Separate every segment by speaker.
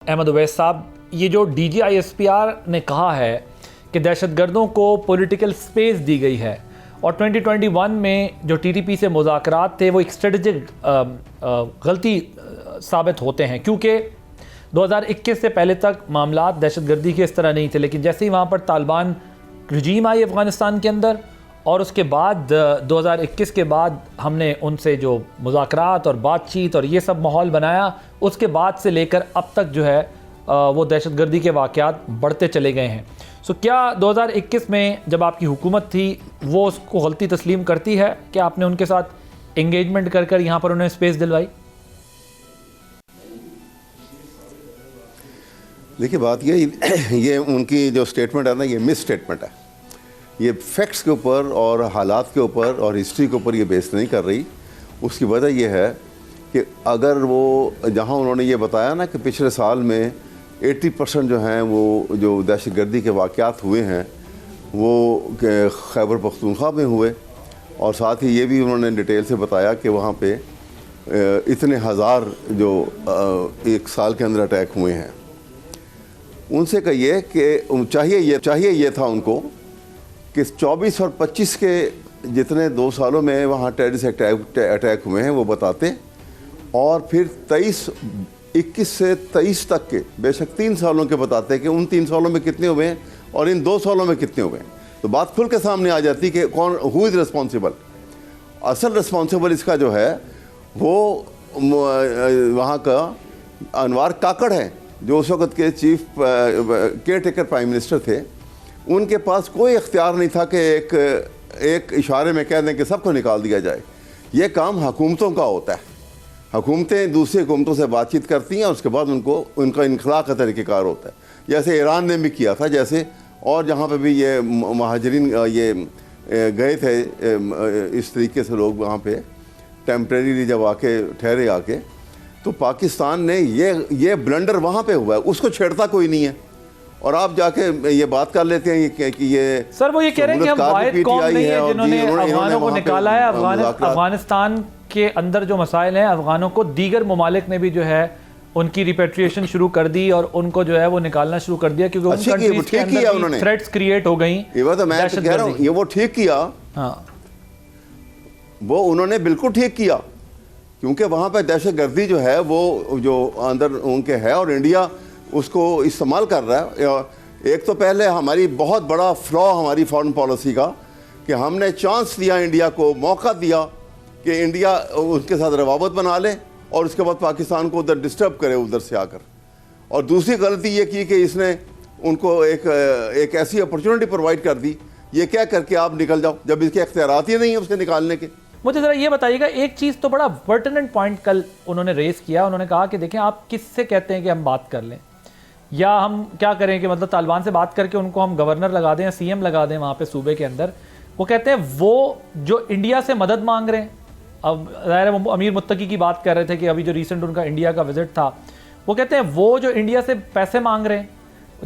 Speaker 1: अहमद उवैस साहब, ये जो DGISPR ने कहा है कि दहशतगर्दों को पॉलिटिकल स्पेस दी गई है और 2021 में जो TTP से मुज़ाकरात थे वो एक स्ट्रेटजिक गलती साबित होते हैं, क्योंकि 2021 से पहले तक मामलात दहशतगर्दी के इस तरह नहीं थे, लेकिन जैसे ही वहाँ पर तालिबान रजीम आई अफ़गानिस्तान के अंदर और उसके बाद 2021 के बाद हमने उनसे जो मुज़ाकरात और बातचीत और ये सब माहौल बनाया, उसके बाद से लेकर अब तक जो है वो दहशतगर्दी के वाक़यात बढ़ते चले गए हैं। सो क्या 2021 में जब आपकी हुकूमत थी वो उसको गलती तस्लीम करती है कि आपने उनके साथ इंगेजमेंट कर कर यहाँ पर उन्हें स्पेस दिलवाई?
Speaker 2: देखिए, बात ये उनकी जो स्टेटमेंट है ना, ये मिस स्टेटमेंट है। ये फैक्ट्स के ऊपर और हालात के ऊपर और हिस्ट्री के ऊपर ये बेस नहीं कर रही। उसकी वजह यह है कि अगर वो जहाँ उन्होंने ये बताया ना कि पिछले साल में 80% जो हैं वो जो दहशतगर्दी के वाक़यात हुए हैं वो खैबर पख्तूनख्वा में हुए, और साथ ही ये भी उन्होंने डिटेल से बताया कि वहाँ पे इतने हज़ार जो एक साल के अंदर अटैक हुए हैं। उनसे कहिए कि चाहिए ये था उनको कि 24 और 25 के जितने 2 सालों में वहाँ टेररिस्ट अटैक हुए हैं वो बताते, और फिर 21 से 23 तक के बेशक 3 सालों के बताते कि उन 3 सालों में कितने हुए हैं और इन 2 सालों में कितने हुए हैं, तो बात खुल के सामने आ जाती कि कौन हु इज़ रिस्पॉन्सिबल। असल रिस्पॉन्सिबल इसका जो है वो वहाँ का अनवार काकड़ है, जो उस वक़्त के chief care taker prime minister थे। उनके पास कोई इख्तियार नहीं था कि एक इशारे में कह दें कि सबको निकाल दिया जाए। ये काम हुकूमतों का होता है। हुकूमतें दूसरी हुकूमतों से बातचीत करती हैं और उसके बाद उनका इनखला का तरीक़ेकार होता है, जैसे ईरान ने भी किया था, जैसे और जहाँ पे भी ये महाजरीन ये गए थे इस तरीके से लोग वहाँ पे टेम्परेरी जब आके ठहरे आके, तो पाकिस्तान ने ये ब्लंडर वहाँ पे हुआ है, उसको छेड़ता कोई नहीं है। और आप जाके ये बात कर लेते हैं कि ये
Speaker 1: सर वो ये कह रहे हैं कि हम वाहिद कौम नहीं है जिन्होंने अफगानों को निकाला है। अफगानिस्तान के अंदर जो मसाइल हैं अफगानों को दीगर ममालिक ने भी जो है उनकी रिपेट्रिएशन शुरू कर दी और उनको जो है वो निकालना शुरू कर दिया, क्योंकि उन कंट्रीज के अंदर थ्रेट्स क्रिएट हो गई।
Speaker 2: ये तो मैं कह रहा हूँ ये वो ठीक किया।
Speaker 1: हाँ,
Speaker 2: वो उन्होंने बिल्कुल ठीक किया, क्योंकि वहाँ पे दहशतगर्दी जो है वो जो अंदर उनके है और इंडिया उसको इस्तेमाल कर रहा है। एक तो पहले हमारी बहुत बड़ा फ्लॉ हमारी फॉरेन पॉलिसी का कि हमने चांस दिया इंडिया को, मौका दिया कि इंडिया उसके साथ रवाबत बना ले और उसके बाद पाकिस्तान को उधर डिस्टर्ब करे उधर से आकर। और दूसरी गलती ये की कि इसने उनको एक ऐसी अपॉर्चुनिटी प्रोवाइड कर दी, ये क्या करके आप निकल जाओ, जब इसके इख्तियारात ही नहीं है उससे निकालने के।
Speaker 1: मुझे ज़रा ये बताइएगा, एक चीज़ तो बड़ा पर्टिनेंट पॉइंट कल उन्होंने रेस किया। उन्होंने कहा कि देखें आप किससे कहते हैं कि हम बात कर लें, या हम क्या करें कि मतलब तालिबान से बात करके उनको हम गवर्नर लगा दें या CM लगा दें वहाँ पे सूबे के अंदर। वो कहते हैं वो जो इंडिया से मदद मांग रहे हैं, अब ज़ाहिर है वो अमीर मुत्तकी की बात कर रहे थे कि अभी जो रिसेंट उनका इंडिया का विजिट था, वो कहते हैं वो जो इंडिया से पैसे मांग रहे हैं,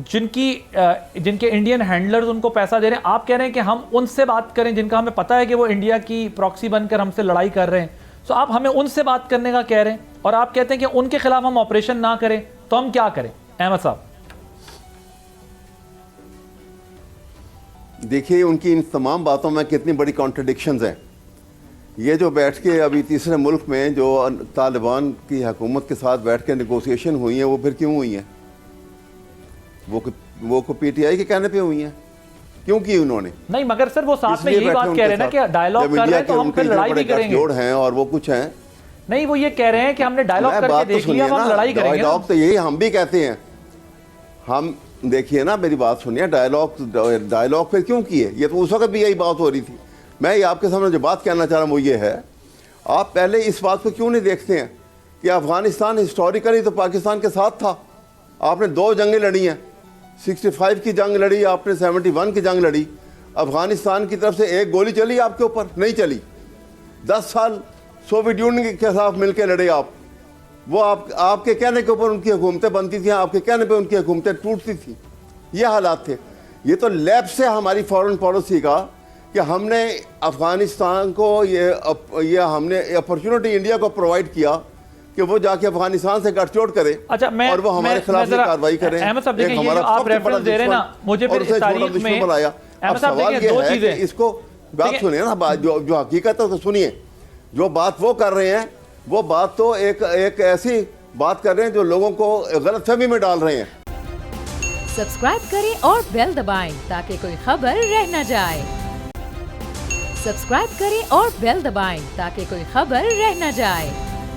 Speaker 1: जिनके इंडियन हैंडलर्स उनको पैसा दे रहे हैं, आप कह रहे हैं कि हम उनसे बात करें जिनका हमें पता है कि वो इंडिया की प्रॉक्सी बनकर हमसे लड़ाई कर रहे हैं। तो आप हमें उनसे बात करने का कह रहे हैं और आप कहते हैं कि उनके खिलाफ हम ऑपरेशन ना करें, तो हम क्या करें? अहमद साहब
Speaker 2: देखिए, उनकी इन तमाम बातों में कितनी बड़ी कॉन्ट्रडिक्शंस हैं। ये जो बैठ के अभी तीसरे मुल्क में जो तालिबान की हुकूमत के साथ बैठ के नेगोशिएशन हुई हैं, वो फिर क्यों हुई हैं? वो PTI के कहने पे हुई हैं? क्यों की उन्होंने?
Speaker 1: नहीं, मगर सर वो साथ में यही बात कह रहे हैं ना कि डायलॉग कर रहे हैं तो हम फिर लड़ाई भी करेंगे।
Speaker 2: जोड़ हैं और वो कुछ हैं।
Speaker 1: नहीं, वो ये कह रहे हैं कि हमने डायलॉग करके देख लिया, हम लड़ाई करेंगे।
Speaker 2: डायलॉग तो यही हम भी कहते हैं। हम देखिए ना, मेरी बात सुनिए, डायलॉग फिर क्यों किए? ये तो उस वक्त भी यही बात हो रही थी। मैं आपके सामने जो बात कहना चाह रहा हूँ वो ये है, आप पहले इस बात को क्यों नहीं देखते हैं कि अफगानिस्तान हिस्टोरिकली तो पाकिस्तान के साथ था। आपने 2 जंगें लड़ी हैं, 65 की जंग लड़ी आपने, 71 की जंग लड़ी। अफगानिस्तान की तरफ से एक गोली चली आपके ऊपर? नहीं चली। 10 साल सोवियत यूनियन के खिलाफ मिलकर लड़े आप। वो आपके कहने के ऊपर उनकी हुकूमतें बनती थी, आपके कहने पे उनकी हुकूमतें टूटती थी। ये हालात थे। ये तो लैप्स है हमारी फॉरेन पॉलिसी का कि हमने अफगानिस्तान को ये हमने अपॉर्चुनिटी इंडिया को प्रोवाइड किया कि वो जाके अफगानिस्तान से गठजोड़ करे
Speaker 1: अच्छा,
Speaker 2: और वो हमारे खिलाफ
Speaker 1: जरा-
Speaker 2: कार्रवाई करें।
Speaker 1: अहमद साहब,
Speaker 2: एक
Speaker 1: देखिए, ये
Speaker 2: हमारा
Speaker 1: जो आप
Speaker 2: सबसे बड़ा
Speaker 1: रेफरेंस दे रहे हैं ना,
Speaker 2: दुश्मन
Speaker 1: मुझे
Speaker 2: और
Speaker 1: फिर
Speaker 2: उसे
Speaker 1: इस
Speaker 2: छोटा
Speaker 1: तारीख
Speaker 2: दुश्मन
Speaker 1: में
Speaker 2: बनाया।
Speaker 1: अहमद
Speaker 2: अब
Speaker 1: साहब
Speaker 2: सवाल
Speaker 1: देखिए,
Speaker 2: ये
Speaker 1: दो
Speaker 2: है कि
Speaker 1: चीजें
Speaker 2: इसको बात
Speaker 1: देखिए-
Speaker 2: सुनिए ना, जो हकीकत है तो सुनिए। जो बात वो कर रहे हैं वो बात तो एक ऐसी बात कर रहे हैं जो लोगों को गलतफहमी में डाल रहे हैं।
Speaker 3: सब्सक्राइब करें और बेल दबाएं ताकि कोई खबर रह न जाए। सब्सक्राइब करें और बेल दबाएं ताकि कोई खबर रह न जाए।